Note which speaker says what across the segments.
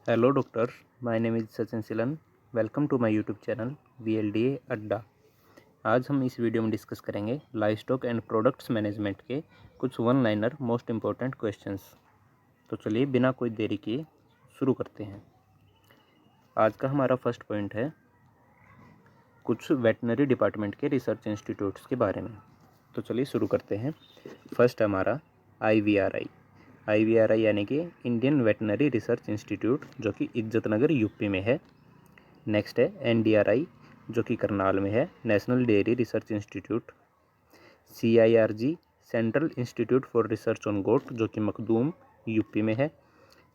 Speaker 1: Hello doctor, my name is Sachin Silan. Welcome to my YouTube channel VLDA Adda. आज हम इस video में डिस्कस करेंगे live stock and products management के कुछ one liner most important questions. तो चलिए बिना कोई देरी किए शुरू करते हैं। आज का हमारा फर्स्ट पॉइंट है कुछ वेटनरी डिपार्टमेंट के रिसर्च इंस्टीट्यूट्स के बारे में। तो चलिए शुरू करते हैं। फर्स्ट हमारा IVRI यानी कि इंडियन वेटनरी रिसर्च इंस्टीट्यूट, जो कि इज्जतनगर यूपी में है। नेक्स्ट है NDRI, जो कि करनाल में है, national dairy research institute. CIRG, central institute for research on goat, जो कि मखदूम यूपी में है।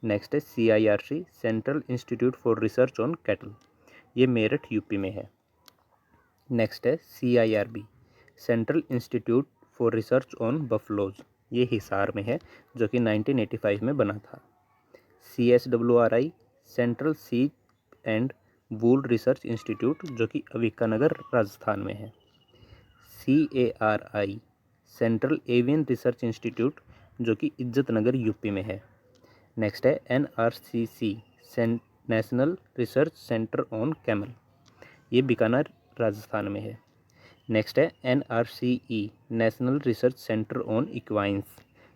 Speaker 1: नेक्स्ट है CIRC, central institute for research on cattle, ये मेरठ यूपी में है। नेक्स्ट है CIRB, central institute for research on buffaloes, ये हिसार में है, जो कि 1985 में बना था। CSWRI, central sheep and wool research institute, जो कि अविकानगर राजस्थान में है। CARI, central avian research institute, जो कि इज्जतनगर यूपी में है। नेक्स्ट है NRCC, national research centre on camel, ये बीकानेर राजस्थान में है। नेक्स्ट है NRCE, national research centre on equines,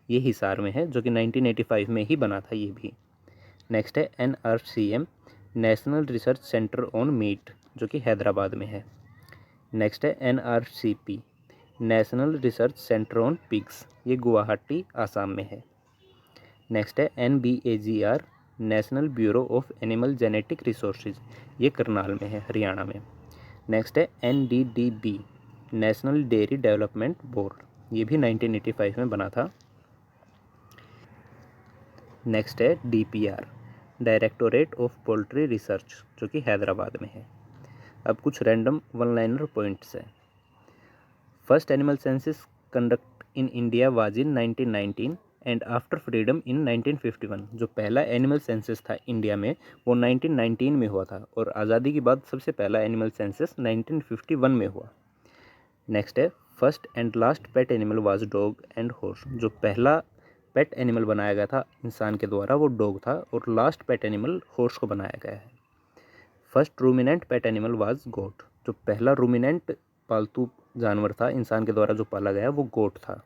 Speaker 1: ये हिसार में है, जो कि 1985 में ही बना था ये भी। नेक्स्ट है NRCM, national research centre on meat, जो कि हैदराबाद में है। नेक्स्ट है NRCP, national research centre on pigs, ये गुवाहाटी आसाम में है। नेक्स्ट है NBAGR, national bureau of animal genetic resources, ये करनाल में है, हरियाणा में। नेक्स्ट है NDDB, national dairy development board, ये भी 1985 में बना था। नेक्स्ट है DPR, directorate of poultry research, जो कि हैदराबाद में है। अब कुछ रैंडम वन लाइनर पॉइंट्स हैं। First animal census conduct in India was in 1919 and after freedom इन 1951। जो पहला एनिमल सेंसस था इंडिया में वो 1919 में हुआ था, और आज़ादी के बाद सबसे पहला एनिमल सेंसस 1951 में हुआ। नेक्स्ट है first and last pet animal was dog and horse. जो पहला पेट एनिमल बनाया गया था इंसान के द्वारा वो डॉग था, और लास्ट पेट एनिमल हॉर्स को बनाया गया है। First ruminant pet animal was goat. जो पहला रूमिनेंट पालतू जानवर था इंसान के द्वारा जो पाला गया वो गोट था।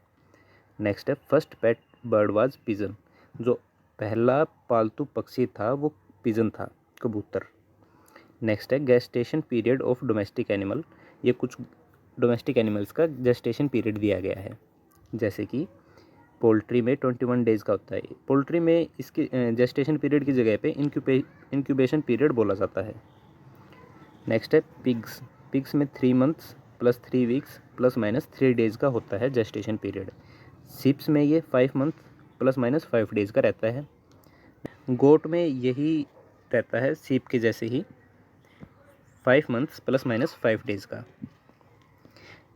Speaker 1: नेक्स्ट है first pet bird was pigeon. जो पहला पालतू पक्षी था वो पिजन था, कबूतर। नेक्स्ट है gestation period of domestic animal. ये कुछ डोमेस्टिक एनिमल्स का जेस्टेशन पीरियड दिया गया है, जैसे कि पोल्ट्री में 21 डेज़ का होता है। पोल्ट्री में इसकी जेस्टेशन पीरियड की जगह पे इंक्यूबेशन पीरियड बोला जाता है। नेक्स्ट है पिग्स में 3 months plus 3 weeks plus minus 3 days का होता है जेस्टेशन पीरियड। शिप्स में ये 5 मंथ प्लस माइनस 5 डेज़ का रहता है। गोट में यही रहता है सीप के जैसे ही, 5 मंथ्स प्लस माइनस 5 डेज़ का।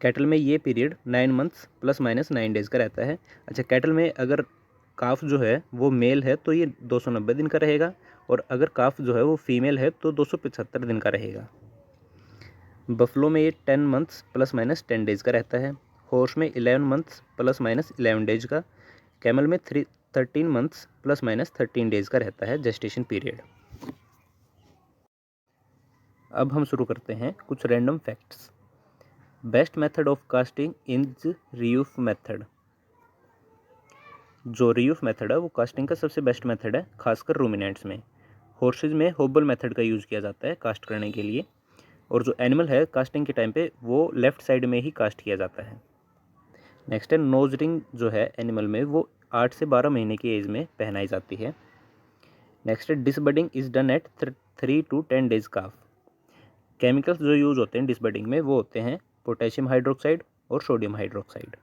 Speaker 1: कैटल में ये period 9 months plus minus 9 days का रहता है। अच्छा, कैटल में अगर काफ जो है वो मेल है तो ये 290 दिन का रहेगा, और अगर काफ जो है वो फीमेल है तो 275 दिन का रहेगा। बफलो में ये 10 मंथ्स प्लस माइनस 10 डेज़ का रहता है। हॉर्स में 11 मंथ्स प्लस माइनस 11 डेज़ का। कैमल में 13 मंथ्स प्लस माइनस 13 डेज़ का रहता है जेस्टेशन पीरियड। अब हम शुरू करते हैं कुछ random facts. Best method of casting is reuf method. जो रीयूफ मेथड है वो कास्टिंग का सबसे बेस्ट मेथड है, खासकर रूमिनेंट्स में। हॉर्सेज में होबल मेथड का यूज़ किया जाता है कास्ट करने के लिए, और जो एनिमल है कास्टिंग के टाइम पे वो लेफ़्ट साइड में ही कास्ट किया जाता है। नेक्स्ट है नोज रिंग जो है एनिमल में वो 8 से 12 महीने की एज में पहनाई जाती है। नेक्स्ट है disbudding is done at 3 to 10 days calf. Chemicals जो यूज़ होते हैं डिसबडिंग में वो होते हैं पोटेशियम हाइड्रोक्साइड और सोडियम हाइड्रोक्साइड।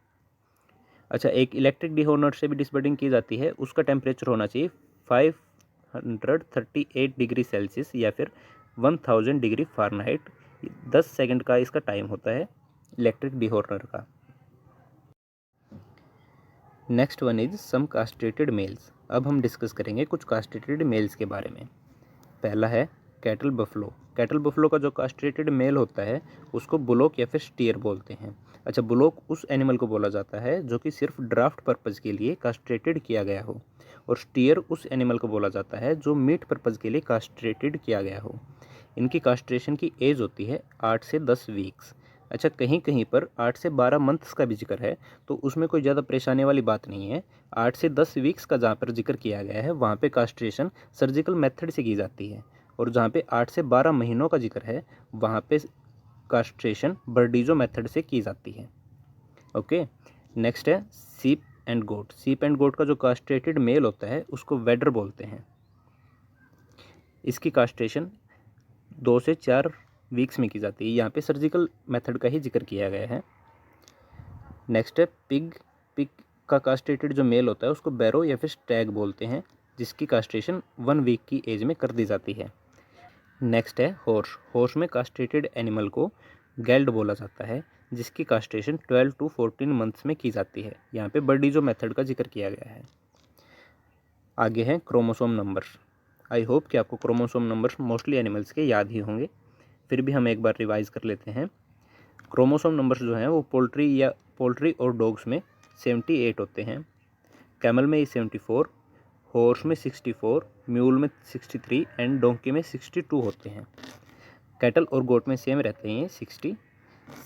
Speaker 1: अच्छा, एक इलेक्ट्रिक डिहॉर्नर से भी डिसबडिंग की जाती है, उसका टेम्परेचर होना चाहिए 538 डिग्री सेल्सियस या फिर 1000 डिग्री फ़ारेनहाइट। 10 सेकंड का इसका टाइम होता है इलेक्ट्रिक डिहॉर्नर का। Next one is some castrated males. अब हम डिस्कस करेंगे कुछ कास्ट्रेटेड मेल्स के बारे में। पहला है कैटल बफलो। कैटल बफलो का जो कास्ट्रेटेड मेल होता है उसको बुलोक या फिर स्टीयर बोलते हैं। अच्छा, बुलोक उस एनिमल को बोला जाता है जो कि सिर्फ ड्राफ्ट पर्पज़ के लिए कास्ट्रेटेड किया गया हो, और स्टीयर उस एनिमल को बोला जाता है जो मीट पर्पज़ के लिए कास्ट्रेटेड किया गया हो। इनकी कास्ट्रेशन की एज होती है 8 से 10 वीक्स। अच्छा, कहीं कहीं पर 8 से 12 मंथ्स का भी जिक्र है, तो उसमें कोई ज़्यादा परेशानी वाली बात नहीं है। 8 से 10 वीक्स का जहाँ पर जिक्र किया गया है वहाँ पे कास्ट्रेशन सर्जिकल मेथड से की जाती है, और जहाँ पे 8 से 12 महीनों का जिक्र है वहाँ पे कास्ट्रेशन बर्डीजो मेथड से की जाती है। ओके, नेक्स्ट है सीप एंड गोट। सीप एंड गोट का जो कास्ट्रेटेड मेल होता है उसको वेडर बोलते हैं। इसकी कास्ट्रेशन 2 से 4 वीक्स में की जाती है। यहाँ पे सर्जिकल मेथड का ही जिक्र किया गया है। नेक्स्ट है पिग। पिग का कास्ट्रेटेड जो मेल होता है उसको बैरो या फिर स्टैग बोलते हैं, जिसकी कास्ट्रेशन 1 वीक की एज में कर दी जाती है। नेक्स्ट है हॉर्स। हॉर्स में कास्ट्रेटेड एनिमल को गेल्ड बोला जाता है, जिसकी कास्ट्रेशन 12 टू 14 मंथ्स में की जाती है। यहाँ पे बर्डीजो मेथड का जिक्र किया गया है। आगे हैं क्रोमोसोम नंबर्स। आई होप कि आपको क्रोमोसोम नंबर्स मोस्टली एनिमल्स के याद ही होंगे, फिर भी हम एक बार रिवाइज कर लेते हैं। क्रोमोसोम नंबर्स जो हैं वो पोल्ट्री और डॉग्स में 78 होते हैं, कैमल में 74, हॉर्स में 64, म्यूल में 63 एंड डोंकी में 62 होते हैं। कैटल और गोट में सेम रहते हैं 60,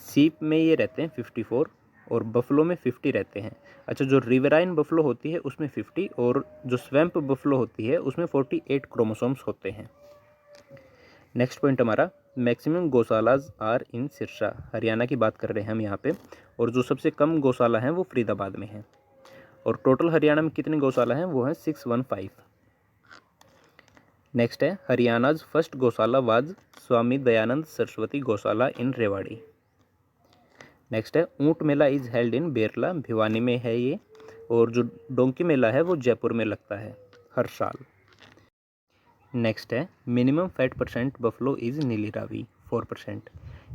Speaker 1: सीप में ये रहते हैं 54 और बफलो में 50 रहते हैं। अच्छा, जो रिवराइन बफलो होती है उसमें 50 और जो स्वैम्प बफलो होती है उसमें 48 क्रोमोसोम्स होते हैं। नेक्स्ट पॉइंट हमारा मैक्सिमम गौशालाज आर इन सिरसा। हरियाणा की बात कर रहे हैं हम यहाँ पे, और जो सबसे कम गौशाला हैं वो फरीदाबाद में है। और टोटल हरियाणा में कितनी गौशाला हैं वो हैं 615। नेक्स्ट है Haryana's first gaushala was Swami Dayanand Saraswati gaushala in Rewari. Next है Oont Mela is held in Berla, Bhiwani में है ये, और जो डोंकी मेला है वो जयपुर में लगता है हर साल। नेक्स्ट है minimum fat percent buffalo is नीली रावी 4%,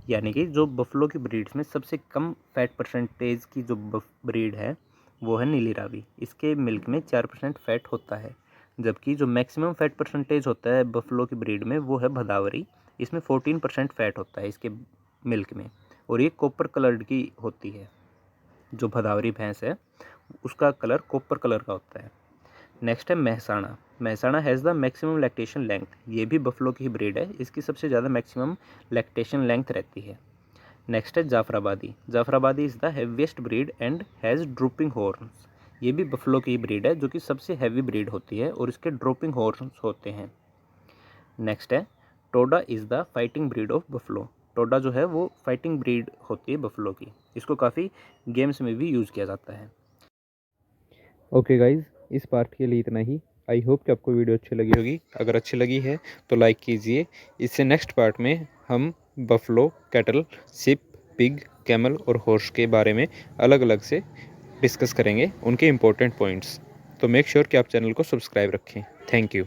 Speaker 1: यानी कि जो बफलो की ब्रीड्स में सबसे कम फैट परसेंटेज की जो ब्रीड है वो है नीली रावी। इसके मिल्क में 4% फैट होता है, जबकि जो मैक्सिमम फैट परसेंटेज होता है बफलो की ब्रीड में वो है भदावरी। इसमें 14% फैट होता है इसके मिल्क में, और ये कॉपर कलर्ड की होती है। जो भदावरी भैंस है उसका कलर कॉपर कलर का होता है। नेक्स्ट है Mehsana. Mehsana has the maximum lactation length. ये भी बफलो की ही ब्रीड है, इसकी सबसे ज़्यादा मैक्सिमम लैक्टेशन लेंथ रहती है। नेक्स्ट है Jafarabadi. Jafarabadi is the heaviest breed and has drooping horns. ये भी बफलो की ही ब्रीड है जो कि सबसे हैवी ब्रीड होती है और इसके ड्रूपिंग हॉर्न्स होते हैं। नेक्स्ट है Toda is the fighting breed of buffalo. Toda जो है वो फाइटिंग ब्रीड होती है बफलो की। इसको काफ़ी गेम्स में भी यूज़ किया जाता है। ओके गाइज, इस पार्ट के लिए इतना ही। आई होप कि आपको वीडियो अच्छी लगी होगी। अगर अच्छी लगी है तो लाइक कीजिए। इससे नेक्स्ट पार्ट में हम buffalo, cattle, ship, pig, camel और हॉर्स के बारे में अलग अलग से डिस्कस करेंगे, उनके इम्पोर्टेंट पॉइंट्स। तो मेक श्योर कि आप चैनल को सब्सक्राइब रखें। Thank you.